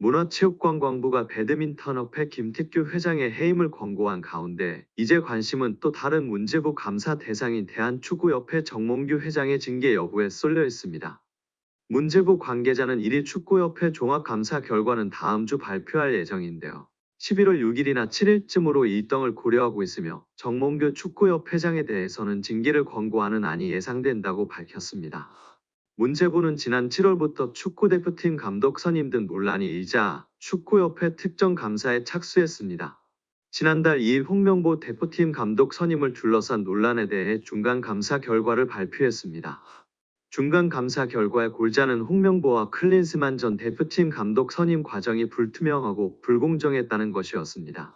문화체육관광부가 배드민턴협회 김택규 회장의 해임을 권고한 가운데 이제 관심은 또 다른 문체부 감사 대상인 대한축구협회 정몽규 회장의 징계 여부에 쏠려 있습니다. 문체부 관계자는 1위 축구협회 종합감사 결과는 다음 주 발표할 예정인데요. 11월 6일이나 7일쯤으로 일정을 고려하고 있으며 정몽규 축구협 회장에 대해서는 징계를 권고하는 안이 예상된다고 밝혔습니다. 문체부는 지난 7월부터 축구대표팀 감독 선임 등 논란이 일자 축구협회 특정 감사에 착수했습니다. 지난달 2일 홍명보 대표팀 감독 선임을 둘러싼 논란에 대해 중간감사 결과를 발표했습니다. 중간감사 결과의 골자는 홍명보와 클린스만 전 대표팀 감독 선임 과정이 불투명하고 불공정했다는 것이었습니다.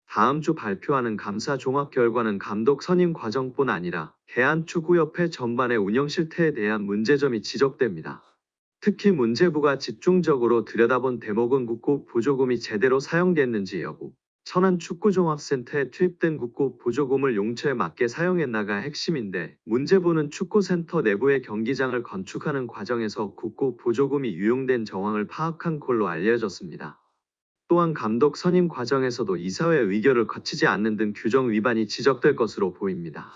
다음 주 발표하는 감사 종합 결과는 감독 선임 과정뿐 아니라 대한축구협회 전반의 운영 실태에 대한 문제점이 지적됩니다. 특히 문체부가 집중적으로 들여다본 대목은 국고 보조금이 제대로 사용됐는지 여부, 천안축구종합센터에 투입된 국고 보조금을 용처에 맞게 사용했나가 핵심인데 문체부는 축구센터 내부의 경기장을 건축하는 과정에서 국고 보조금이 유용된 정황을 파악한 걸로 알려졌습니다. 또한 감독 선임 과정에서도 이사회 의결을 거치지 않는 등 규정 위반이 지적될 것으로 보입니다.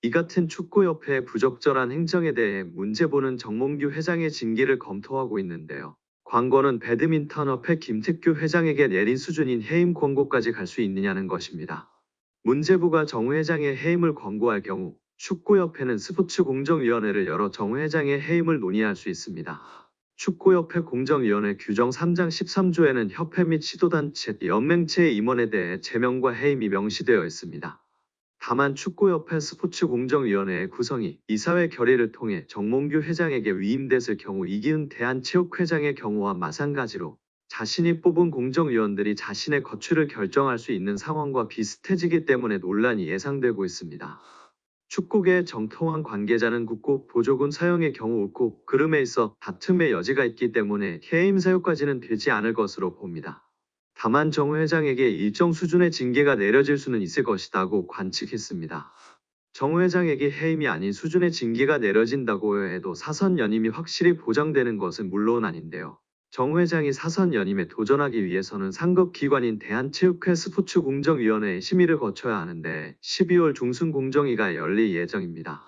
이 같은 축구협회의 부적절한 행정에 대해 문체부는 정몽규 회장의 징계를 검토하고 있는데요. 관건은 배드민턴협회 김택규 회장에게 내린 수준인 해임 권고까지 갈 수 있느냐는 것입니다. 문체부가 정 회장의 해임을 권고할 경우 축구협회는 스포츠공정위원회를 열어 정 회장의 해임을 논의할 수 있습니다. 축구협회 공정위원회 규정 3장 13조에는 협회 및 시도단체, 연맹체의 임원에 대해 제명과 해임이 명시되어 있습니다. 다만 축구협회 스포츠공정위원회의 구성이 이사회 결의를 통해 정몽규 회장에게 위임됐을 경우 이기훈 대한체육회장의 경우와 마찬가지로 자신이 뽑은 공정위원들이 자신의 거취를 결정할 수 있는 상황과 비슷해지기 때문에 논란이 예상되고 있습니다. 축구계의 정통한 관계자는 국고 보조금 사용의 경우 꼭 그름에 있어 다툼의 여지가 있기 때문에 해임 사유까지는 되지 않을 것으로 봅니다. 다만 정 회장에게 일정 수준의 징계가 내려질 수는 있을 것이라고 관측했습니다. 정 회장에게 해임이 아닌 수준의 징계가 내려진다고 해도 사선 연임이 확실히 보장되는 것은 물론 아닌데요. 정 회장이 사선 연임에 도전하기 위해서는 상급 기관인 대한체육회 스포츠공정위원회의 심의를 거쳐야 하는데 12월 중순 공정위가 열릴 예정입니다.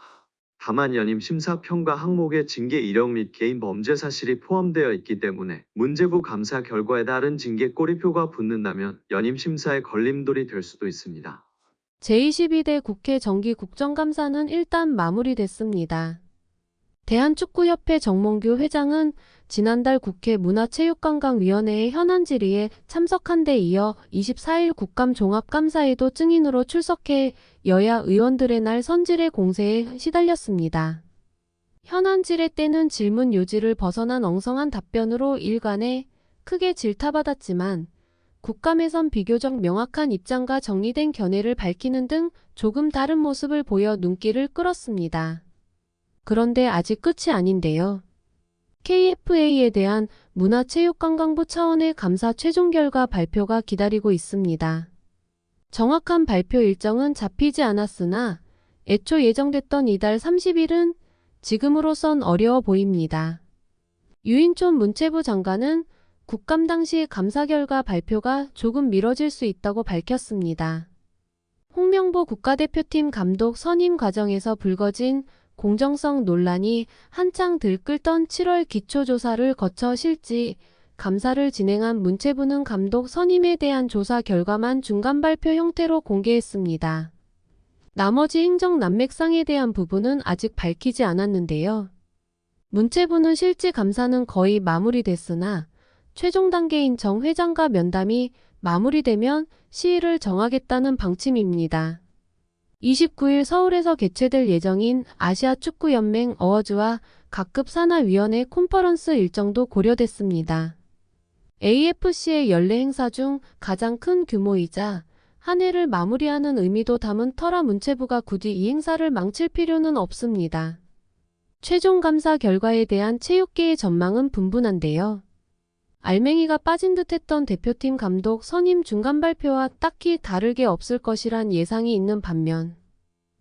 다만 연임 심사 평가 항목에 징계 이력 및 개인 범죄 사실이 포함되어 있기 때문에 문체부 감사 결과에 따른 징계 꼬리표가 붙는다면 연임 심사에 걸림돌이 될 수도 있습니다. 제22대 국회 정기 국정감사는 일단 마무리됐습니다. 대한축구협회 정몽규 회장은 지난달 국회 문화체육관광위원회의 현안 질의에 참석한 데 이어 24일 국감 종합감사에도 증인으로 출석해 여야 의원들의 날 선질의 공세에 시달렸습니다. 현안 질의 때는 질문 요지를 벗어난 엉성한 답변으로 일간에 크게 질타받았지만 국감에선 비교적 명확한 입장과 정리된 견해를 밝히는 등 조금 다른 모습을 보여 눈길을 끌었습니다. 그런데 아직 끝이 아닌데요. KFA에 대한 문화체육관광부 차원의 감사 최종 결과 발표가 기다리고 있습니다. 정확한 발표 일정은 잡히지 않았으나 애초 예정됐던 이달 30일은 지금으로선 어려워 보입니다. 유인촌 문체부 장관은 국감 당시 감사 결과 발표가 조금 미뤄질 수 있다고 밝혔습니다. 홍명보 국가대표팀 감독 선임 과정에서 불거진 공정성 논란이 한창 들끓던 7월 기초조사를 거쳐 실지 감사를 진행한 문체부는 감독 선임에 대한 조사 결과만 중간 발표 형태로 공개했습니다. 나머지 행정 난맥상에 대한 부분은 아직 밝히지 않았는데요. 문체부는 실지 감사는 거의 마무리됐으나 최종 단계인 정 회장과 면담이 마무리되면 시일을 정하겠다는 방침입니다. 29일 서울에서 개최될 예정인 아시아축구연맹 어워즈와 각급 산하위원회 컨퍼런스 일정도 고려됐습니다. AFC의 연례 행사 중 가장 큰 규모이자 한 해를 마무리하는 의미도 담은 터라 문체부가 굳이 이 행사를 망칠 필요는 없습니다. 최종 감사 결과에 대한 체육계의 전망은 분분한데요. 알맹이가 빠진 듯했던 대표팀 감독 선임 중간 발표와 딱히 다를 게 없을 것이란 예상이 있는 반면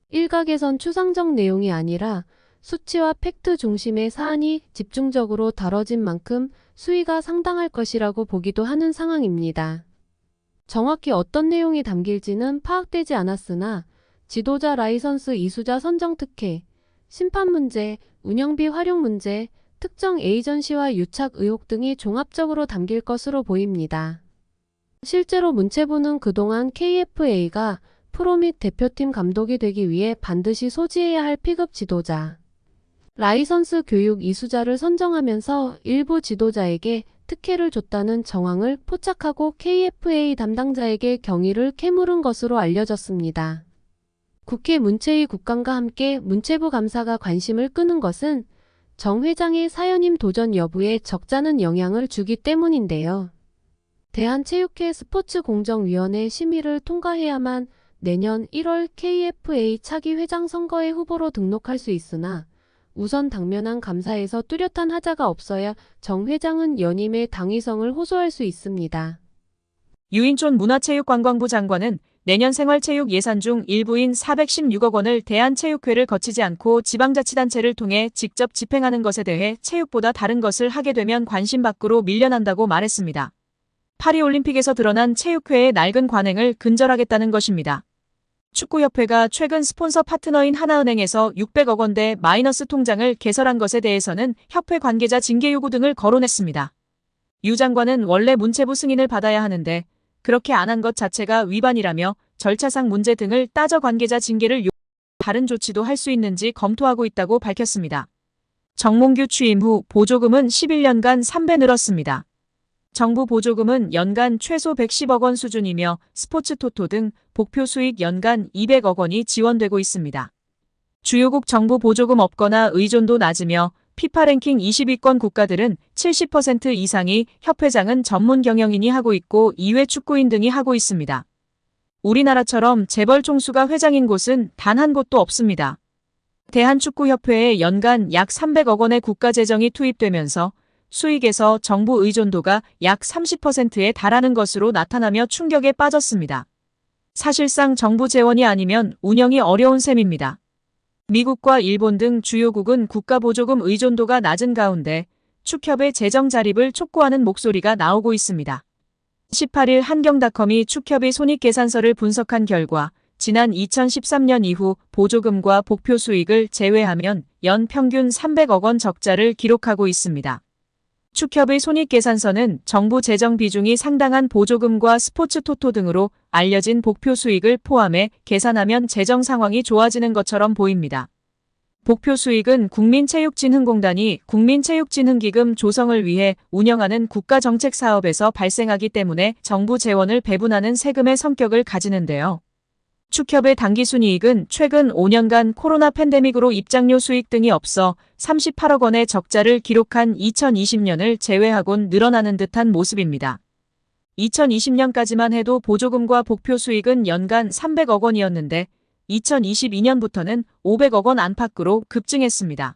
일각에선 추상적 내용이 아니라 수치와 팩트 중심의 사안이 집중적으로 다뤄진 만큼 수위가 상당할 것이라고 보기도 하는 상황입니다. 정확히 어떤 내용이 담길지는 파악되지 않았으나 지도자 라이선스 이수자 선정 특혜, 심판 문제, 운영비 활용 문제, 특정 에이전시와 유착 의혹 등이 종합적으로 담길 것으로 보입니다. 실제로 문체부는 그동안 KFA가 프로 및 대표팀 감독이 되기 위해 반드시 소지해야 할 P급 지도자, 라이선스 교육 이수자를 선정하면서 일부 지도자에게 특혜를 줬다는 정황을 포착하고 KFA 담당자에게 경위를 캐물은 것으로 알려졌습니다. 국회 문체위 국감과 함께 문체부 감사가 관심을 끄는 것은 정 회장의 사연임 도전 여부에 적잖은 영향을 주기 때문인데요. 대한체육회 스포츠공정위원회 심의를 통과해야만 내년 1월 KFA 차기 회장 선거에 후보로 등록할 수 있으나 우선 당면한 감사에서 뚜렷한 하자가 없어야 정 회장은 연임의 당위성을 호소할 수 있습니다. 유인촌 문화체육관광부 장관은 내년 생활체육 예산 중 일부인 416억 원을 대한체육회를 거치지 않고 지방자치단체를 통해 직접 집행하는 것에 대해 체육보다 다른 것을 하게 되면 관심 밖으로 밀려난다고 말했습니다. 파리올림픽에서 드러난 체육회의 낡은 관행을 근절하겠다는 것입니다. 축구협회가 최근 스폰서 파트너인 하나은행에서 600억 원대 마이너스 통장을 개설한 것에 대해서는 협회 관계자 징계 요구 등을 거론했습니다. 유 장관은 원래 문체부 승인을 받아야 하는데 그렇게 안 한 것 자체가 위반이라며 절차상 문제 등을 따져 관계자 징계를 요구하고 다른 조치도 할 수 있는지 검토하고 있다고 밝혔습니다. 정몽규 취임 후 보조금은 11년간 3배 늘었습니다. 정부 보조금은 연간 최소 110억 원 수준이며 스포츠 토토 등 복표 수익 연간 200억 원이 지원되고 있습니다. 주요국 정부 보조금 없거나 의존도 낮으며 피파 랭킹 20위권 국가들은 70% 이상이 협회장은 전문 경영인이 하고 있고 이외 축구인 등이 하고 있습니다. 우리나라처럼 재벌 총수가 회장인 곳은 단 한 곳도 없습니다. 대한축구협회에 연간 약 300억 원의 국가재정이 투입되면서 수익에서 정부 의존도가 약 30%에 달하는 것으로 나타나며 충격에 빠졌습니다. 사실상 정부 재원이 아니면 운영이 어려운 셈입니다. 미국과 일본 등 주요국은 국가보조금 의존도가 낮은 가운데 축협의 재정 자립을 촉구하는 목소리가 나오고 있습니다. 18일 한경닷컴이 축협의 손익계산서를 분석한 결과 지난 2013년 이후 보조금과 복표 수익을 제외하면 연 평균 300억 원 적자를 기록하고 있습니다. 축협의 손익계산서는 정부 재정 비중이 상당한 보조금과 스포츠 토토 등으로 알려진 복표 수익을 포함해 계산하면 재정 상황이 좋아지는 것처럼 보입니다. 복표 수익은 국민체육진흥공단이 국민체육진흥기금 조성을 위해 운영하는 국가정책 사업에서 발생하기 때문에 정부 재원을 배분하는 세금의 성격을 가지는데요. 축협의 당기순이익은 최근 5년간 코로나 팬데믹으로 입장료 수익 등이 없어 38억 원의 적자를 기록한 2020년을 제외하곤 늘어나는 듯한 모습입니다. 2020년까지만 해도 보조금과 복표 수익은 연간 300억 원이었는데 2022년부터는 500억 원 안팎으로 급증했습니다.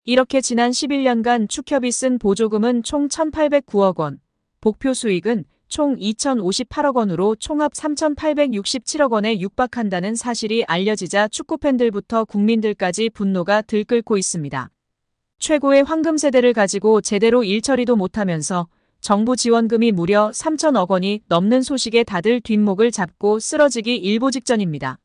이렇게 지난 11년간 축협이 쓴 보조금은 총 1,809억 원, 복표 수익은 총 2,058억 원으로 총합 3,867억 원에 육박한다는 사실이 알려지자 축구팬들부터 국민들까지 분노가 들끓고 있습니다. 최고의 황금 세대를 가지고 제대로 일처리도 못하면서 정부 지원금이 무려 3,000억 원이 넘는 소식에 다들 뒷목을 잡고 쓰러지기 일보 직전입니다.